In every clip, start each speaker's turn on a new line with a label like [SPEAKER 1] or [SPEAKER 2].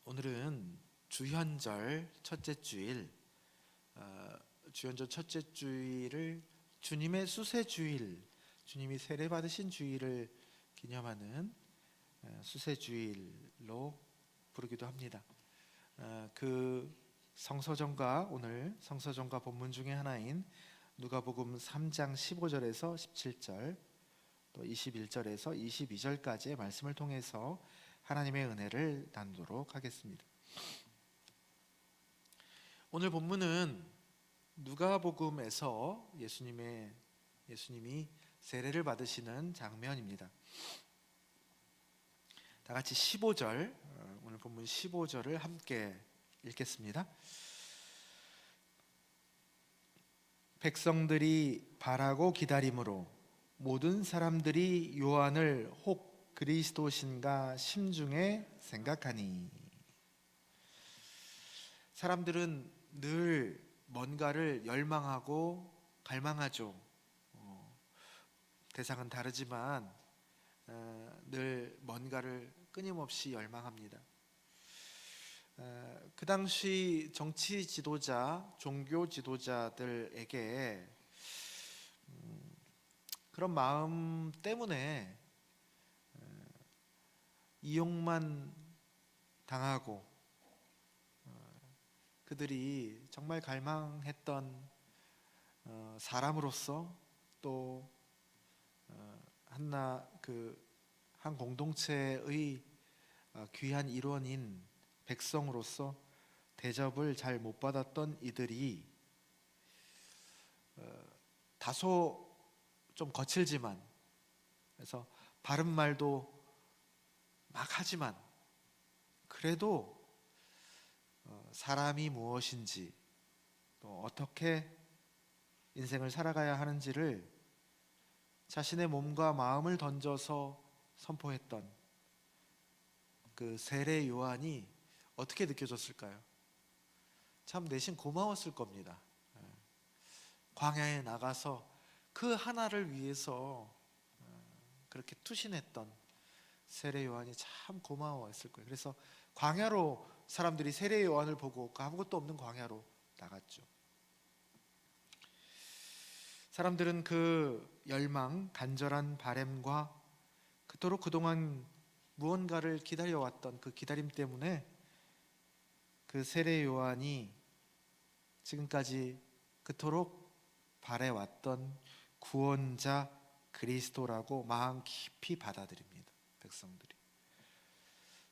[SPEAKER 1] 오늘은 주현절 첫째 주일, 주현절 첫째 주일을 주님의 수세 주일, 주님이 세례 받으신 주일을 기념하는 수세 주일로 부르기도 합니다. 그 성서정과 오늘 성서정과 본문 중에 하나인 누가복음 3장 15절에서 17절, 또 21절에서 22절까지의 말씀을 통해서 하나님의 은혜를 나누도록 하겠습니다. 오늘 본문은 누가복음에서 예수님이 세례를 받으시는 장면입니다. 다 같이 15절, 오늘 본문 15절을 함께 읽겠습니다. 백성들이 바라고 기다림으로 모든 사람들이 요한을 혹 그리스도신가 심중에 생각하니. 사람들은 늘 뭔가를 열망하고 갈망하죠. 대상은 다르지만 늘 뭔가를 끊임없이 열망합니다. 그 당시 정치 지도자, 종교 지도자들에게 그런 마음 때문에 이용만 당하고 그들이 정말 갈망했던 사람으로서 또 한 공동체의 귀한 일원인 백성으로서 대접을 잘 못 받았던 이들이 다소 좀 거칠지만, 그래서 바른 말도 막 하지만 그래도 사람이 무엇인지 또 어떻게 인생을 살아가야 하는지를 자신의 몸과 마음을 던져서 선포했던 그 세례 요한이 어떻게 느껴졌을까요? 참 내심 고마웠을 겁니다. 광야에 나가서 그 하나를 위해서 그렇게 투신했던 세례 요한이 참 고마워했을 거예요. 그래서 광야로 사람들이 세례 요한을 보고 그 아무것도 없는 광야로 나갔죠. 사람들은 그 열망, 간절한 바램과 그토록 그동안 무언가를 기다려왔던 그 기다림 때문에 그 세례 요한이 지금까지 그토록 바래왔던 구원자 그리스도라고 마음 깊이 받아들입니다. 백성들이.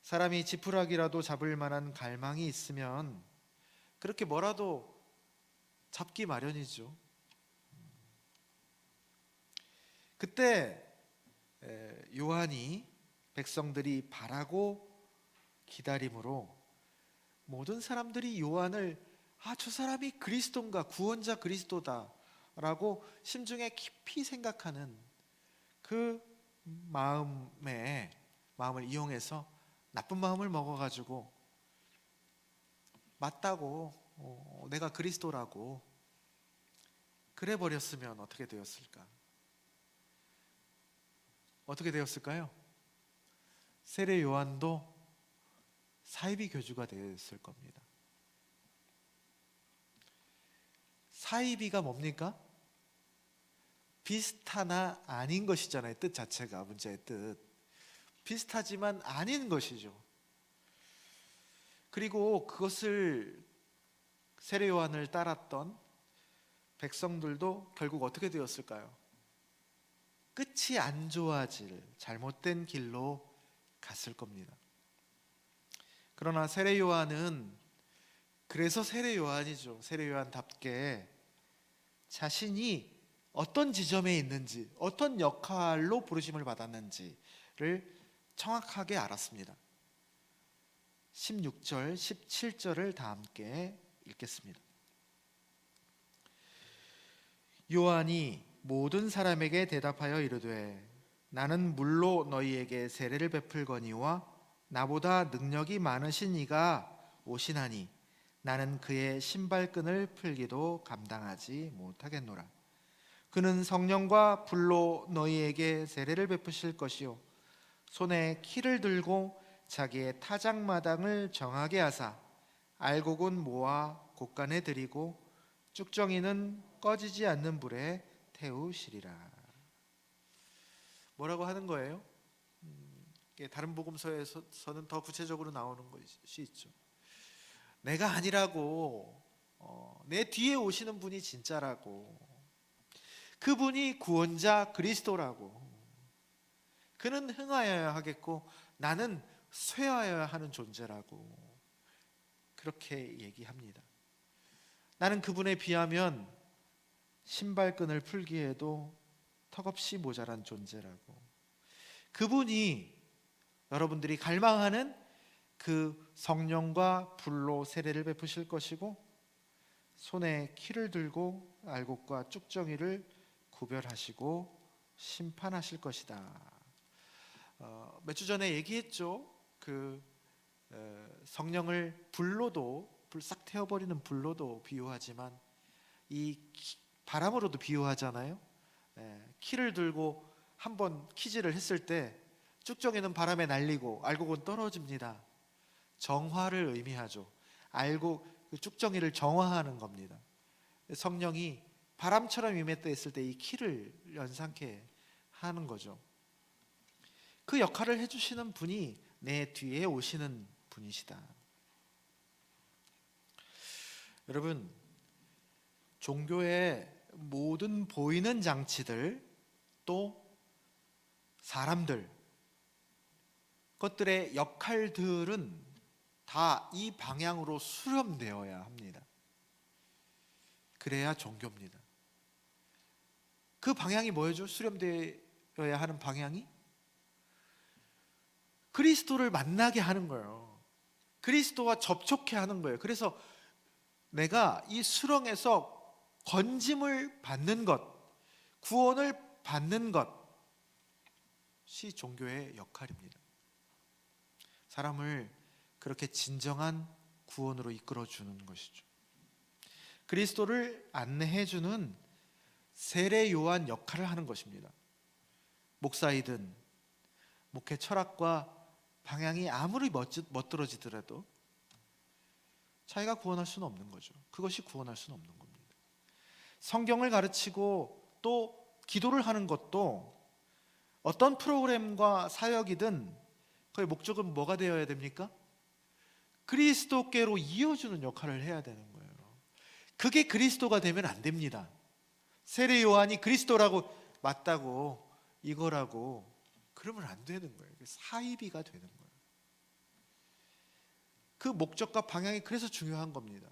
[SPEAKER 1] 사람이 지푸라기라도 잡을 만한 갈망이 있으면 그렇게 뭐라도 잡기 마련이죠. 그때 요한이 백성들이 바라고 기다림으로 모든 사람들이 요한을 저 사람이 그리스도인가, 구원자 그리스도다 라고 심중에 깊이 생각하는 그 마음을 이용해서 나쁜 마음을 먹어가지고 맞다고, 내가 그리스도라고 그래 버렸으면 어떻게 되었을까? 어떻게 되었을까요? 세례 요한도 사이비 교주가 되었을 겁니다. 사이비가 뭡니까? 비슷하나 아닌 것이잖아요. 뜻 자체가, 문자의 뜻. 비슷하지만 아닌 것이죠. 그리고 그것을 세례 요한을 따랐던 백성들도 결국 어떻게 되었을까요? 끝이 안 좋아질 잘못된 길로 갔을 겁니다. 그러나 세례 요한은 그래서 세례 요한이죠. 세례 요한답게 자신이 어떤 지점에 있는지, 어떤 역할로 부르심을 받았는지를 정확하게 알았습니다. 16절, 17절을 다 함께 읽겠습니다. 요한이 모든 사람에게 대답하여 이르되 나는 물로 너희에게 세례를 베풀거니와 나보다 능력이 많으신 이가 오시나니 나는 그의 신발끈을 풀기도 감당하지 못하겠노라. 그는 성령과 불로 너희에게 세례를 베푸실 것이요 손에 키를 들고 자기의 타작마당을 정하게 하사 알곡은 모아 곳간에 들이고 쭉정이는 꺼지지 않는 불에 태우시리라. 뭐라고 하는 거예요? 다른 복음서에서는 더 구체적으로 나오는 것이 있죠. 내가 아니라고, 내 뒤에 오시는 분이 진짜라고, 그분이 구원자 그리스도라고, 그는 흥하여야 하겠고 나는 쇠하여야 하는 존재라고 그렇게 얘기합니다. 나는 그분에 비하면 신발끈을 풀기에도 턱없이 모자란 존재라고. 그분이 여러분들이 갈망하는 그 성령과 불로 세례를 베푸실 것이고 손에 키를 들고 알곡과 쭉정이를 구별하시고 심판하실 것이다. 몇 주 전에 얘기했죠. 성령을 불로도, 불 싹 태워버리는 불로도 비유하지만 이 바람으로도 비유하잖아요. 키를 들고 한번 키질을 했을 때 쭉정이는 바람에 날리고 알곡은 떨어집니다. 정화를 의미하죠. 알곡, 그 쭉정이를 정화하는 겁니다. 성령이 바람처럼 임했을 때 이 키를 연상케 하는 거죠. 그 역할을 해주시는 분이 내 뒤에 오시는 분이시다. 여러분, 종교의 모든 보이는 장치들, 또 사람들, 것들의 역할들은 다 이 방향으로 수렴되어야 합니다. 그래야 종교입니다. 그 방향이 뭐예요? 수렴되어야 하는 방향이? 그리스도를 만나게 하는 거예요. 그리스도와 접촉해 하는 거예요. 그래서 내가 이 수렁에서 건짐을 받는 것, 구원을 받는 것이 종교의 역할입니다. 사람을 그렇게 진정한 구원으로 이끌어주는 것이죠. 그리스도를 안내해주는 세례 요한 역할을 하는 것입니다. 목사이든 목회 철학과 방향이 아무리 멋들어지더라도 자기가 구원할 수는 없는 거죠. 그것이 구원할 수는 없는 겁니다. 성경을 가르치고 또 기도를 하는 것도 어떤 프로그램과 사역이든 그의 목적은 뭐가 되어야 됩니까? 그리스도께로 이어주는 역할을 해야 되는 거예요. 그게 그리스도가 되면 안 됩니다. 세례 요한이 그리스도라고 맞다고 이거라고 그러면 안 되는 거예요. 사이비가 되는 거예요. 그 목적과 방향이 그래서 중요한 겁니다.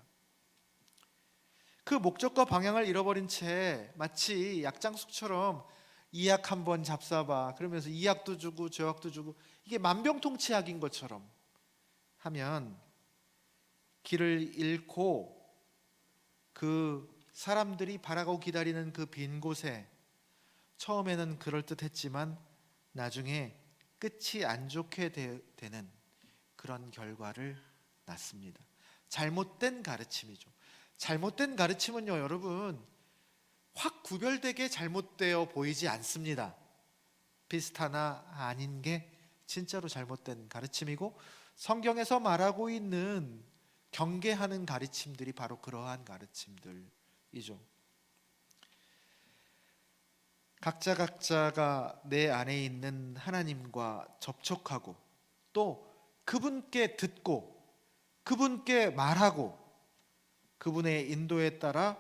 [SPEAKER 1] 그 목적과 방향을 잃어버린 채 마치 약장숙처럼 이 약 한번 잡숴봐 그러면서 이 약도 주고 저 약도 주고 이게 만병통치약인 것처럼 하면 길을 잃고 그 사람들이 바라고 기다리는 그 빈 곳에 처음에는 그럴듯했지만 나중에 끝이 안 좋게 되는 그런 결과를 낳습니다. 잘못된 가르침이죠. 잘못된 가르침은요, 여러분, 확 구별되게 잘못되어 보이지 않습니다. 비슷하나 아닌 게 진짜로 잘못된 가르침이고 성경에서 말하고 있는 경계하는 가르침들이 바로 그러한 가르침들이죠. 각자가 내 안에 있는 하나님과 접촉하고 또 그분께 듣고 그분께 말하고 그분의 인도에 따라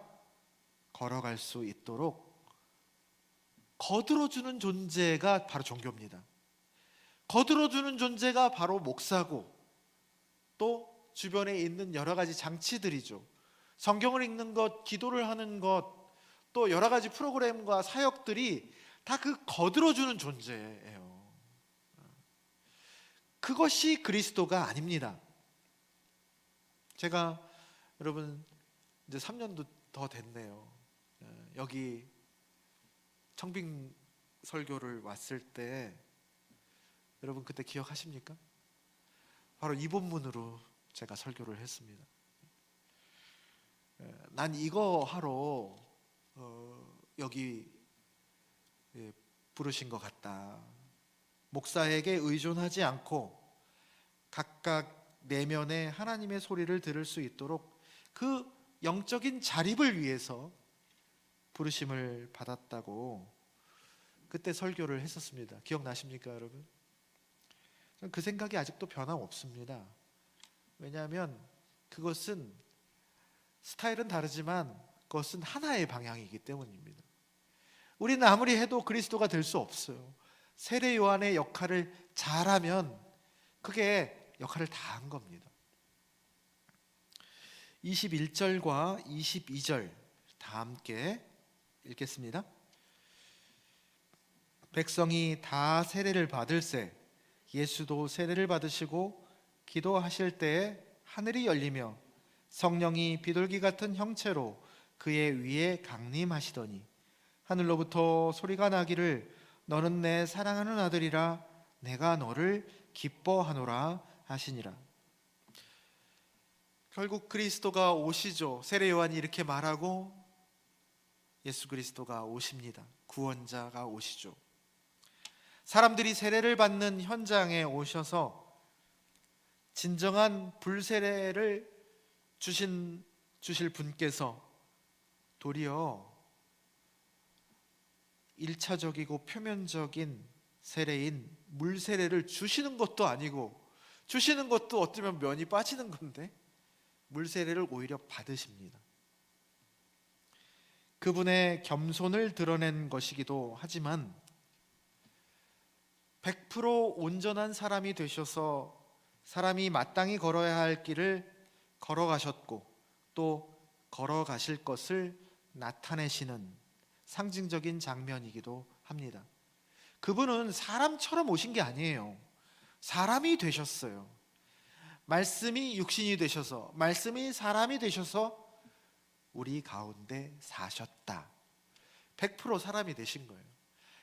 [SPEAKER 1] 걸어갈 수 있도록 거들어주는 존재가 바로 종교입니다. 거들어주는 존재가 바로 목사고 또 주변에 있는 여러 가지 장치들이죠. 성경을 읽는 것, 기도를 하는 것, 또 여러 가지 프로그램과 사역들이 다 그 거들어주는 존재예요. 그것이 그리스도가 아닙니다. 제가 여러분 이제 3년도 더 됐네요. 여기 청빙 설교를 왔을 때 여러분 그때 기억하십니까? 바로 이 본문으로 제가 설교를 했습니다. 난 이거 하러 여기 부르신 것 같다. 목사에게 의존하지 않고 각각 내면에 하나님의 소리를 들을 수 있도록 그 영적인 자립을 위해서 부르심을 받았다고 그때 설교를 했었습니다. 기억나십니까, 여러분? 그 생각이 아직도 변함없습니다. 왜냐하면 그것은 스타일은 다르지만 그것은 하나의 방향이기 때문입니다. 우리는 아무리 해도 그리스도가 될 수 없어요. 세례 요한의 역할을 잘하면 그게 역할을 다 한 겁니다. 21절과 22절 다 함께 읽겠습니다. 백성이 다 세례를 받을새 예수도 세례를 받으시고 기도하실 때에 하늘이 열리며 성령이 비둘기 같은 형체로 그의 위에 강림하시더니 하늘로부터 소리가 나기를 너는 내 사랑하는 아들이라 내가 너를 기뻐하노라 하시니라. 결국 그리스도가 오시죠. 세례 요한이 이렇게 말하고 예수 그리스도가 오십니다. 구원자가 오시죠. 사람들이 세례를 받는 현장에 오셔서 진정한 불세례를 주실 분께서 도리어 1차적이고 표면적인 세례인 물세례를 주시는 것도 아니고, 주시는 것도 어쩌면 면이 빠지는 건데 물세례를 오히려 받으십니다. 그분의 겸손을 드러낸 것이기도 하지만 100% 온전한 사람이 되셔서 사람이 마땅히 걸어야 할 길을 걸어가셨고 또 걸어가실 것을 나타내시는 상징적인 장면이기도 합니다. 그분은 사람처럼 오신 게 아니에요. 사람이 되셨어요. 말씀이 육신이 되셔서, 말씀이 사람이 되셔서 우리 가운데 사셨다. 100% 사람이 되신 거예요.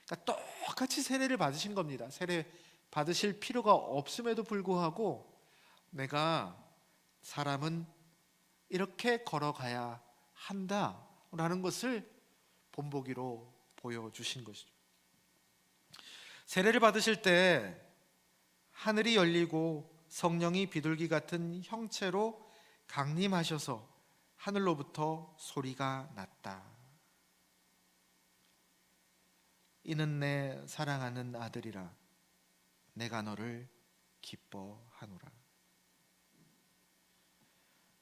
[SPEAKER 1] 그러니까 똑같이 세례를 받으신 겁니다. 세례 받으실 필요가 없음에도 불구하고 내가 사람은 이렇게 걸어가야 한다라는 것을 본보기로 보여주신 것이죠. 세례를 받으실 때 하늘이 열리고 성령이 비둘기 같은 형체로 강림하셔서 하늘로부터 소리가 났다. 이는 내 사랑하는 아들이라 내가 너를 기뻐하노라.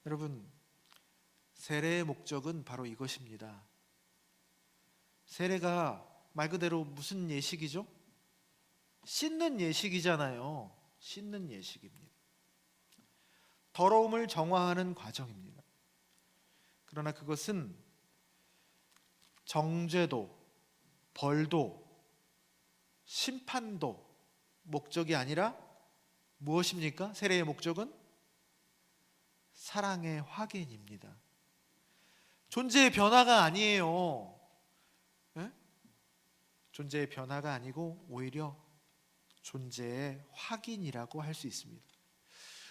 [SPEAKER 1] 여러분, 세례의 목적은 바로 이것입니다. 세례가 말 그대로 무슨 예식이죠? 씻는 예식이잖아요. 씻는 예식입니다. 더러움을 정화하는 과정입니다. 그러나 그것은 정죄도, 벌도, 심판도 목적이 아니라 무엇입니까? 세례의 목적은 사랑의 확인입니다. 존재의 변화가 아니에요. 네? 존재의 변화가 아니고 오히려 존재의 확인이라고 할 수 있습니다.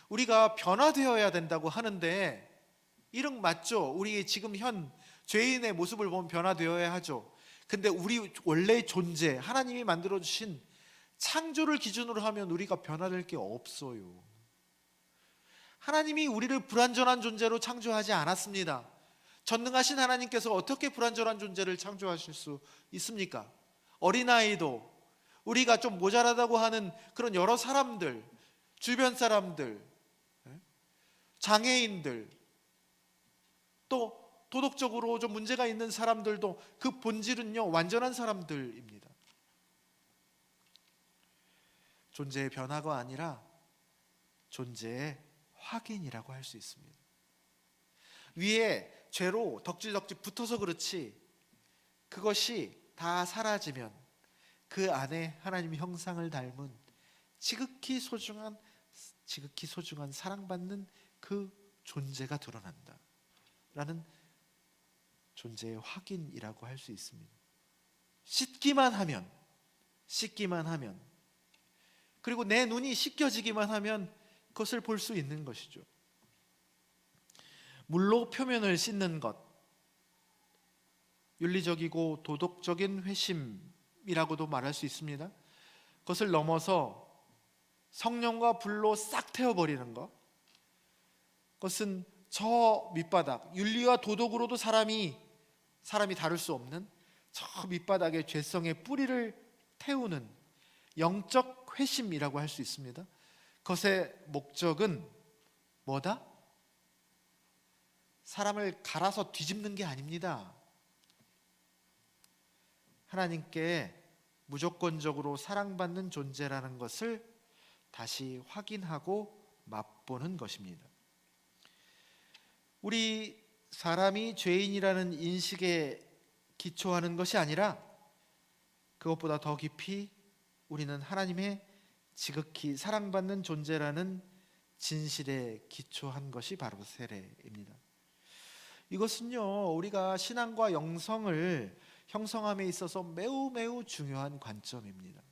[SPEAKER 1] 우리가 변화되어야 된다고 하는데 이런 맞죠? 우리 지금 현 죄인의 모습을 보면 변화되어야 하죠. 근데 우리 원래의 존재, 하나님이 만들어주신 창조를 기준으로 하면 우리가 변화될 게 없어요. 하나님이 우리를 불완전한 존재로 창조하지 않았습니다. 전능하신 하나님께서 어떻게 불완전한 존재를 창조하실 수 있습니까? 어린아이도, 우리가 좀 모자라다고 하는 그런 여러 사람들, 주변 사람들, 장애인들, 또 도덕적으로 좀 문제가 있는 사람들도 그 본질은요, 완전한 사람들입니다. 존재의 변화가 아니라 존재의 확인이라고 할 수 있습니다. 위에 죄로 덕지덕지 붙어서 그렇지 그것이 다 사라지면 그 안에 하나님의 형상을 닮은 지극히 소중한 사랑받는 그 존재가 드러난다 라는 존재의 확인이라고 할 수 있습니다. 씻기만 하면, 그리고 내 눈이 씻겨지기만 하면 그것을 볼 수 있는 것이죠. 물로 표면을 씻는 것, 윤리적이고 도덕적인 회심이라고도 말할 수 있습니다. 그것을 넘어서 성령과 불로 싹 태워버리는 것, 그것은 저 밑바닥, 윤리와 도덕으로도 사람이 다룰 수 없는 저 밑바닥의 죄성의 뿌리를 태우는 영적 회심이라고 할 수 있습니다. 그것의 목적은 뭐다? 사람을 갈아서 뒤집는 게 아닙니다. 하나님께 무조건적으로 사랑받는 존재라는 것을 다시 확인하고 맛보는 것입니다. 우리 사람이 죄인이라는 인식에 기초하는 것이 아니라 그것보다 더 깊이 우리는 하나님의 지극히 사랑받는 존재라는 진실에 기초한 것이 바로 세례입니다. 이것은요, 우리가 신앙과 영성을 형성함에 있어서 매우 매우 중요한 관점입니다.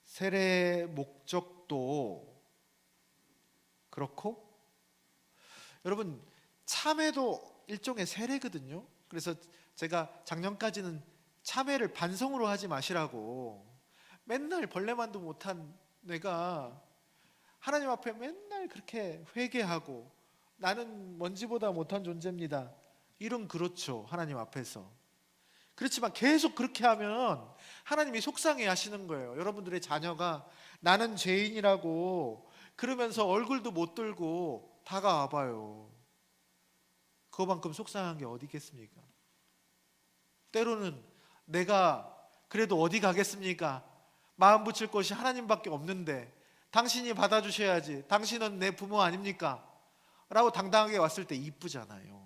[SPEAKER 1] 세례의 목적도 그렇고, 여러분, 참회도 일종의 세례거든요. 그래서 제가 작년까지는 참회를 반성으로 하지 마시라고, 맨날 벌레만도 못한 내가 하나님 앞에 맨날 그렇게 회개하고 나는 먼지보다 못한 존재입니다, 이런, 그렇죠, 하나님 앞에서. 그렇지만 계속 그렇게 하면 하나님이 속상해 하시는 거예요. 여러분들의 자녀가 나는 죄인이라고 그러면서 얼굴도 못 들고 다가와 봐요. 그거만큼 속상한 게 어디 있겠습니까? 때로는 내가 그래도 어디 가겠습니까? 마음 붙일 곳이 하나님밖에 없는데 당신이 받아주셔야지, 당신은 내 부모 아닙니까? 라고 당당하게 왔을 때 이쁘잖아요.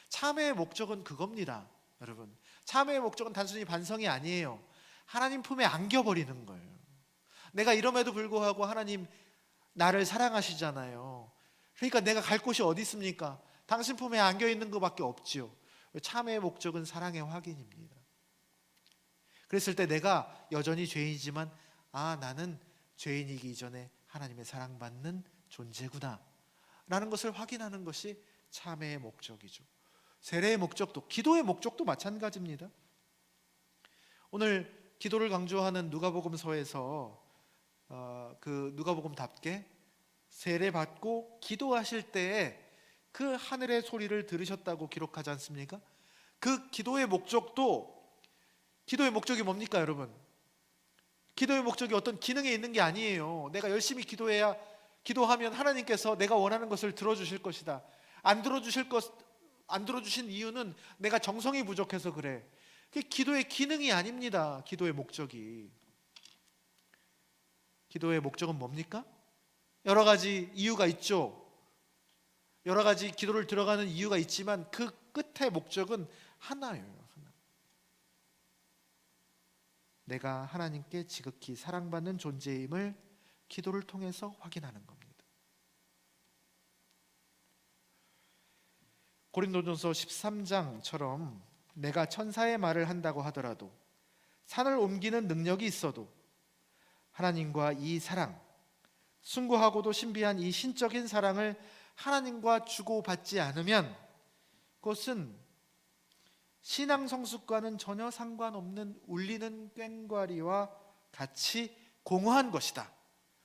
[SPEAKER 1] 참회의 목적은 그겁니다, 여러분. 참회의 목적은 단순히 반성이 아니에요. 하나님 품에 안겨버리는 거예요. 내가 이럼에도 불구하고 하나님 나를 사랑하시잖아요. 그러니까 내가 갈 곳이 어디 있습니까? 당신 품에 안겨있는 것밖에 없지요. 참회의 목적은 사랑의 확인입니다. 그랬을 때 내가 여전히 죄인이지만, 나는 죄인이기 이전에 하나님의 사랑받는 존재구나 라는 것을 확인하는 것이 참회의 목적이죠. 세례의 목적도, 기도의 목적도 마찬가지입니다. 오늘 기도를 강조하는 누가복음서에서 그 누가복음답게 세례 받고 기도하실 때에 그 하늘의 소리를 들으셨다고 기록하지 않습니까? 그 기도의 목적도, 기도의 목적이 뭡니까, 여러분? 기도의 목적이 어떤 기능에 있는 게 아니에요. 내가 열심히 기도하면 하나님께서 내가 원하는 것을 들어주실 것이다. 안 들어주신 이유는 내가 정성이 부족해서 그래. 그게 기도의 기능이 아닙니다. 기도의 목적이. 기도의 목적은 뭡니까? 여러 가지 이유가 있죠. 여러 가지 기도를 들어가는 이유가 있지만 그 끝의 목적은 하나예요. 하나. 내가 하나님께 지극히 사랑받는 존재임을 기도를 통해서 확인하는 겁니다. 고린도전서 13장처럼 내가 천사의 말을 한다고 하더라도, 산을 옮기는 능력이 있어도 하나님과 이 사랑, 숭고하고도 신비한 이 신적인 사랑을 하나님과 주고받지 않으면 그것은 신앙 성숙과는 전혀 상관없는 울리는 꽹과리와 같이 공허한 것이다.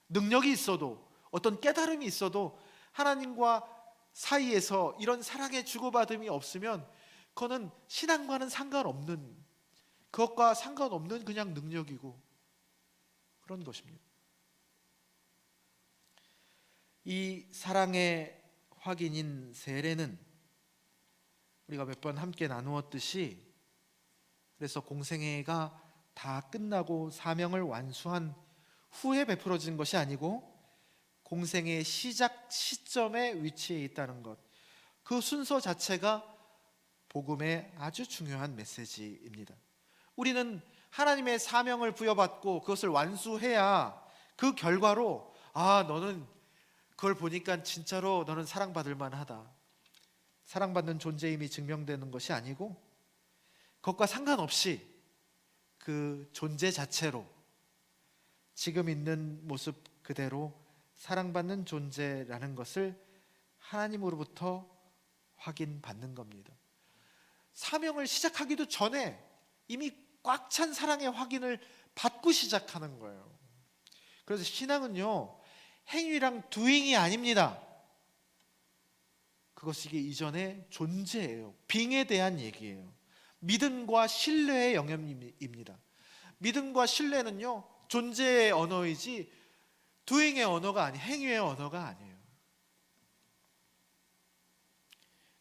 [SPEAKER 1] 능력이 있어도, 어떤 깨달음이 있어도 하나님과 사이에서 이런 사랑의 주고받음이 없으면 그거는 신앙과는 상관없는, 그것과 상관없는 그냥 능력이고 그런 것입니다. 이 사랑의 확인인 세례는 우리가 몇 번 함께 나누었듯이, 그래서 공생애가 다 끝나고 사명을 완수한 후에 베풀어진 것이 아니고 공생애의 시작 시점에 위치해 있다는 것, 그 순서 자체가 복음의 아주 중요한 메시지입니다. 우리는 하나님의 사명을 부여받고 그것을 완수해야 그 결과로 너는 그걸 보니까 진짜로 너는 사랑받을 만하다, 사랑받는 존재임이 증명되는 것이 아니고, 그것과 상관없이 그 존재 자체로 지금 있는 모습 그대로 사랑받는 존재라는 것을 하나님으로부터 확인받는 겁니다. 사명을 시작하기도 전에 이미 꽉 찬 사랑의 확인을 받고 시작하는 거예요. 그래서 신앙은요, 행위랑 doing이 아닙니다. 그것이 이전의 존재예요. 빙에 대한 얘기예요. 믿음과 신뢰의 영역입니다. 믿음과 신뢰는요, 존재의 언어이지 doing의 언어가 아니, 행위의 언어가 아니에요.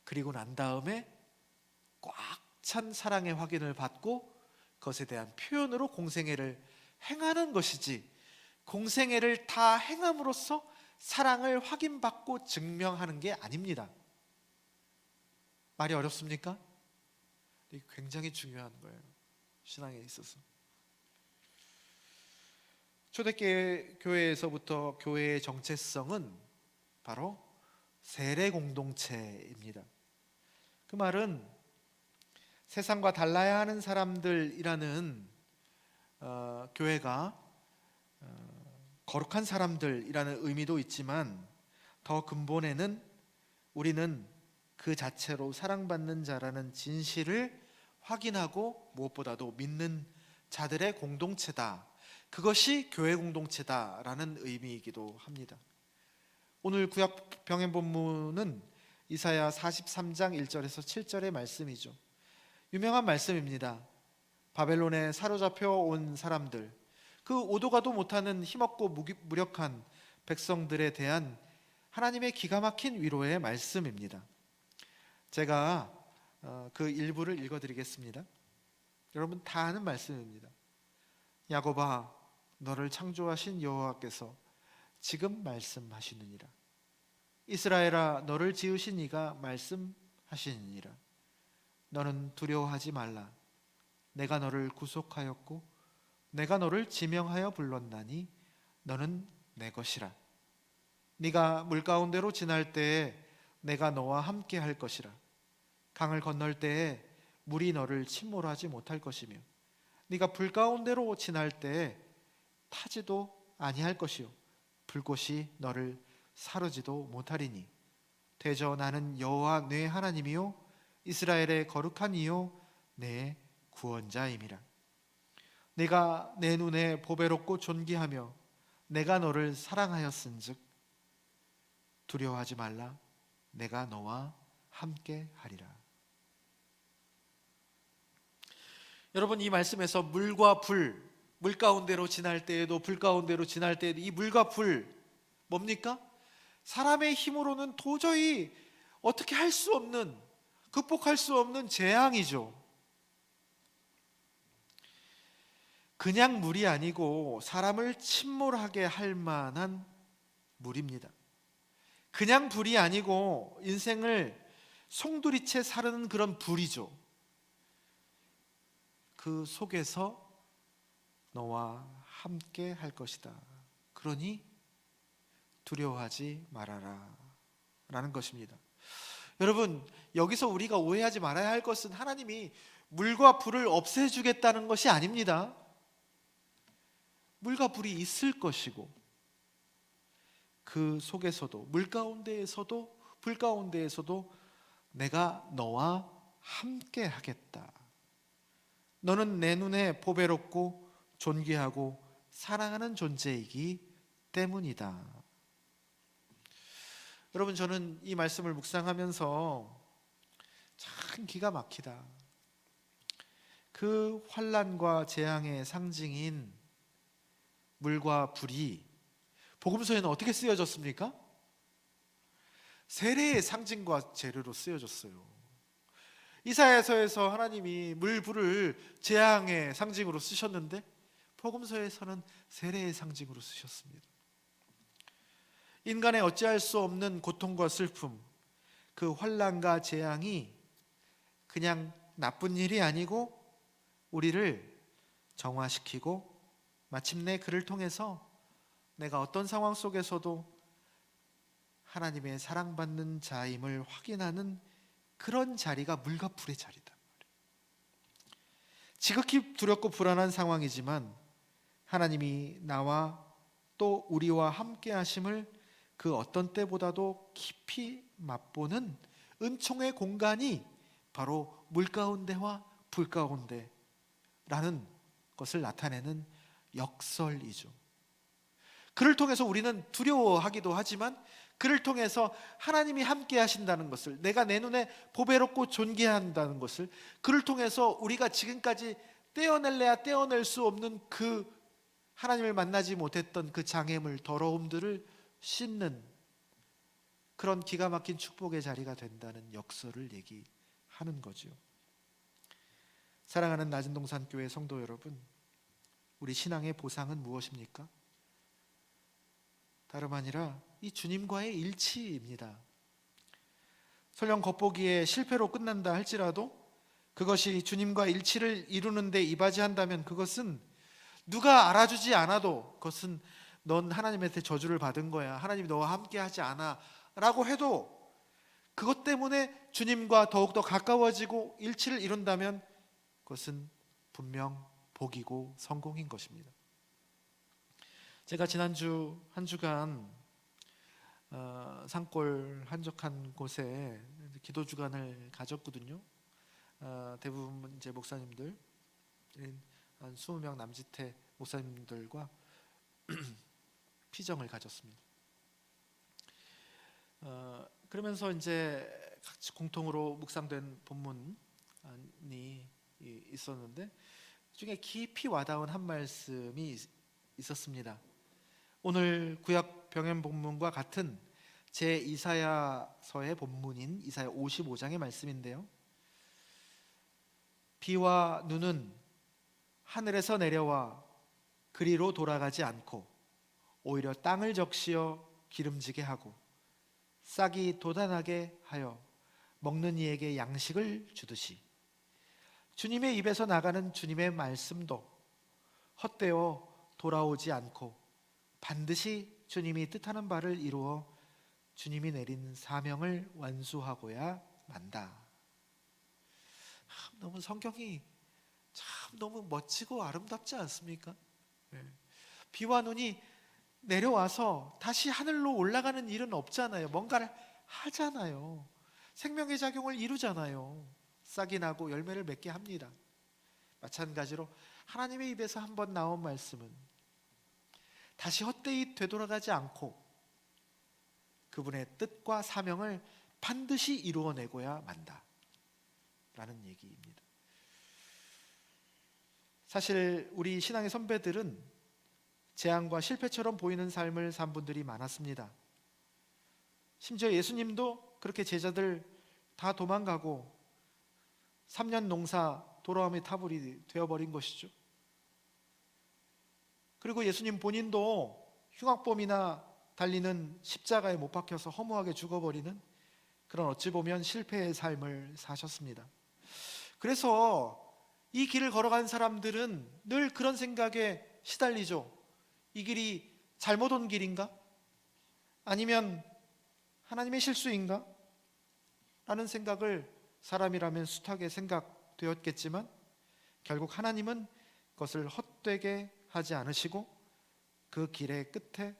[SPEAKER 1] 그리고 난 다음에 꽉 찬 사랑의 확인을 받고 그것에 대한 표현으로 공생애를 행하는 것이지, 공생애를 다 행함으로써 사랑을 확인받고 증명하는 게 아닙니다. 말이 어렵습니까? 이게 굉장히 중요한 거예요, 신앙에 있어서. 초대교회에서부터 교회의 정체성은 바로 세례 공동체입니다. 그 말은 세상과 달라야 하는 사람들이라는 교회가 거룩한 사람들이라는 의미도 있지만, 더 근본에는 우리는 그 자체로 사랑받는 자라는 진실을 확인하고 무엇보다도 믿는 자들의 공동체다, 그것이 교회 공동체다라는 의미이기도 합니다. 오늘 구약 병행 본문은 이사야 43장 1절에서 7절의 말씀이죠. 유명한 말씀입니다. 바벨론에 사로잡혀 온 사람들, 그 오도 가도 못하는 힘없고 무력한 백성들에 대한 하나님의 기가 막힌 위로의 말씀입니다. 제가 그 일부를 읽어드리겠습니다. 여러분 다 아는 말씀입니다. 야곱아, 너를 창조하신 여호와께서 지금 말씀하시느니라. 이스라엘아, 너를 지으신 이가 말씀하시느니라. 너는 두려워하지 말라. 내가 너를 구속하였고 내가 너를 지명하여 불렀나니 너는 내 것이라. 네가 물 가운데로 지날 때에 내가 너와 함께 할 것이라. 강을 건널 때에 물이 너를 침몰하지 못할 것이며 네가 불 가운데로 지날 때에 타지도 아니할 것이요 불꽃이 너를 사르지도 못하리니 대저 나는 여호와 네 하나님이요 이스라엘의 거룩한 이요 내 구원자임이라. 내가 내 눈에 보배롭고 존귀하며 내가 너를 사랑하였은즉 두려워하지 말라. 내가 너와 함께 하리라. 여러분, 이 말씀에서 물과 불, 물 가운데로 지날 때에도 불 가운데로 지날 때에도 이 물과 불 뭡니까? 사람의 힘으로는 도저히 어떻게 할 수 없는, 극복할 수 없는 재앙이죠. 그냥 물이 아니고 사람을 침몰하게 할 만한 물입니다. 그냥 불이 아니고 인생을 송두리째 사르는 그런 불이죠. 그 속에서 너와 함께 할 것이다. 그러니 두려워하지 말아라 라는 것입니다. 여러분, 여기서 우리가 오해하지 말아야 할 것은 하나님이 물과 불을 없애주겠다는 것이 아닙니다. 물과 불이 있을 것이고 그 속에서도, 물 가운데에서도 불 가운데에서도 내가 너와 함께 하겠다. 너는 내 눈에 보배롭고 존귀하고 사랑하는 존재이기 때문이다. 여러분, 저는 이 말씀을 묵상하면서 참 기가 막히다. 그 환난과 재앙의 상징인 물과 불이 복음서에는 어떻게 쓰여졌습니까? 세례의 상징과 재료로 쓰여졌어요. 이사야서에서 하나님이 물, 불을 재앙의 상징으로 쓰셨는데 복음서에서는 세례의 상징으로 쓰셨습니다. 인간의 어찌할 수 없는 고통과 슬픔, 그 환난과 재앙이 그냥 나쁜 일이 아니고 우리를 정화시키고 마침내 그를 통해서 내가 어떤 상황 속에서도 하나님의 사랑받는 자임을 확인하는 그런 자리가 물과 불의 자리다. 지극히 두렵고 불안한 상황이지만 하나님이 나와 또 우리와 함께 하심을 그 어떤 때보다도 깊이 맛보는 은총의 공간이 바로 물 가운데와 불 가운데라는 것을 나타내는 역설이죠. 그를 통해서 우리는 두려워하기도 하지만 그를 통해서 하나님이 함께 하신다는 것을, 내가 내 눈에 보배롭고 존귀한다는 것을, 그를 통해서 우리가 지금까지 떼어낼래야 떼어낼 수 없는 그 하나님을 만나지 못했던 그 장애물, 더러움들을 씻는 그런 기가 막힌 축복의 자리가 된다는 역설을 얘기하는 거죠. 사랑하는 낮은동산 교회 성도 여러분, 우리 신앙의 보상은 무엇입니까? 다름 아니라 이 주님과의 일치입니다. 설령 겉보기에 실패로 끝난다 할지라도 그것이 주님과 일치를 이루는 데 이바지한다면 그것은 누가 알아주지 않아도, 그것은 넌 하나님한테 저주를 받은 거야, 하나님이 너와 함께 하지 않아 라고 해도 그것 때문에 주님과 더욱더 가까워지고 일치를 이룬다면 그것은 분명 복이고 성공인 것입니다. 제가 지난주 한 주간 산골 한적한 곳에 기도 주간을 가졌거든요. 대부분 이제 목사님들, 한 20명 남짓의 목사님들과 피정을 가졌습니다. 그러면서 이제 같이 공통으로 묵상된 본문이 있었는데 중에 깊이 와닿은 한 말씀이 있었습니다. 오늘 구약 병행 본문과 같은 제 이사야서의 본문인 이사야 55장의 말씀인데요, 비와 눈은 하늘에서 내려와 그리로 돌아가지 않고 오히려 땅을 적시어 기름지게 하고 싹이 돋아나게 하여 먹는 이에게 양식을 주듯이 주님의 입에서 나가는 주님의 말씀도 헛되어 돌아오지 않고 반드시 주님이 뜻하는 바를 이루어 주님이 내린 사명을 완수하고야 만다. 너무 성경이 참 너무 멋지고 아름답지 않습니까? 비와 눈이 내려와서 다시 하늘로 올라가는 일은 없잖아요. 뭔가를 하잖아요. 생명의 작용을 이루잖아요. 싹이 나고 열매를 맺게 합니다. 마찬가지로 하나님의 입에서 한번 나온 말씀은 다시 헛되이 되돌아가지 않고 그분의 뜻과 사명을 반드시 이루어내고야 만다 라는 얘기입니다. 사실 우리 신앙의 선배들은 재앙과 실패처럼 보이는 삶을 산 분들이 많았습니다. 심지어 예수님도 그렇게 제자들 다 도망가고 3년 농사 돌아오며 타불이 되어버린 것이죠. 그리고 예수님 본인도 흉악범이나 달리는 십자가에 못 박혀서 허무하게 죽어버리는 그런 어찌 보면 실패의 삶을 사셨습니다. 그래서 이 길을 걸어간 사람들은 늘 그런 생각에 시달리죠. 이 길이 잘못 온 길인가? 아니면 하나님의 실수인가? 라는 생각을 사람이라면 숱하게 생각되었겠지만 결국 하나님은 그것을 헛되게 하지 않으시고 그 길의 끝에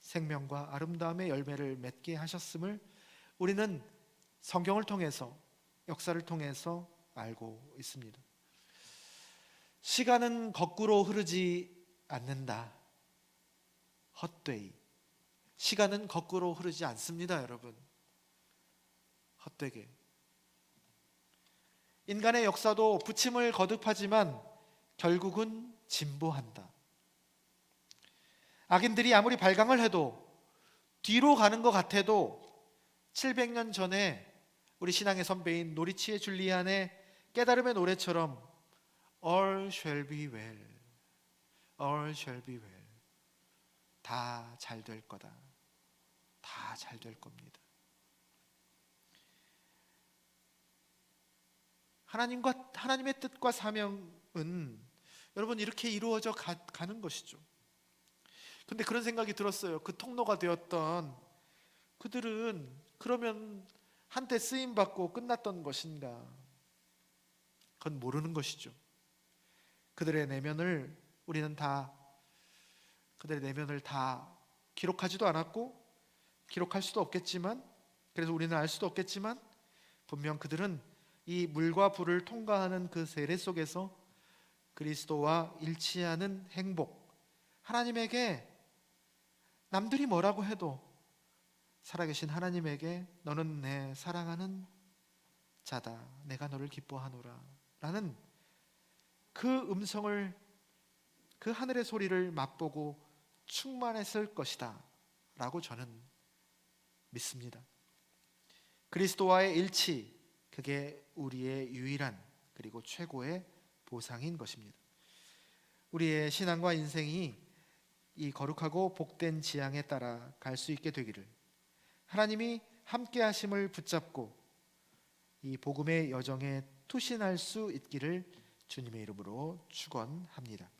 [SPEAKER 1] 생명과 아름다움의 열매를 맺게 하셨음을 우리는 성경을 통해서, 역사를 통해서 알고 있습니다. 시간은 거꾸로 흐르지 않는다. 헛되이. 시간은 거꾸로 흐르지 않습니다, 여러분. 헛되게. 인간의 역사도 부침을 거듭하지만 결국은 진보한다. 악인들이 아무리 발광을 해도 뒤로 가는 것 같아도 700년 전에 우리 신앙의 선배인 노리치의 줄리안의 깨달음의 노래처럼 All shall be well, all shall be well. 다 잘 될 거다. 다 잘 될 겁니다. 하나님의 뜻과 사명은 여러분 이렇게 이루어져 가는 것이죠. 근데 그런 생각이 들었어요. 그 통로가 되었던 그들은 그러면 한때 쓰임 받고 끝났던 것인가? 그건 모르는 것이죠. 그들의 내면을 기록하지도 않았고 기록할 수도 없겠지만, 그래서 우리는 알 수도 없겠지만 분명 그들은 이 물과 불을 통과하는 그 세례 속에서 그리스도와 일치하는 행복, 하나님에게 남들이 뭐라고 해도 살아계신 하나님에게 너는 내 사랑하는 자다, 내가 너를 기뻐하노라 라는 그 음성을, 그 하늘의 소리를 맛보고 충만했을 것이다 라고 저는 믿습니다. 그리스도와의 일치, 그게 우리의 유일한 그리고 최고의 보상인 것입니다. 우리의 신앙과 인생이 이 거룩하고 복된 지향에 따라 갈 수 있게 되기를, 하나님이 함께 하심을 붙잡고 이 복음의 여정에 투신할 수 있기를 주님의 이름으로 축원합니다.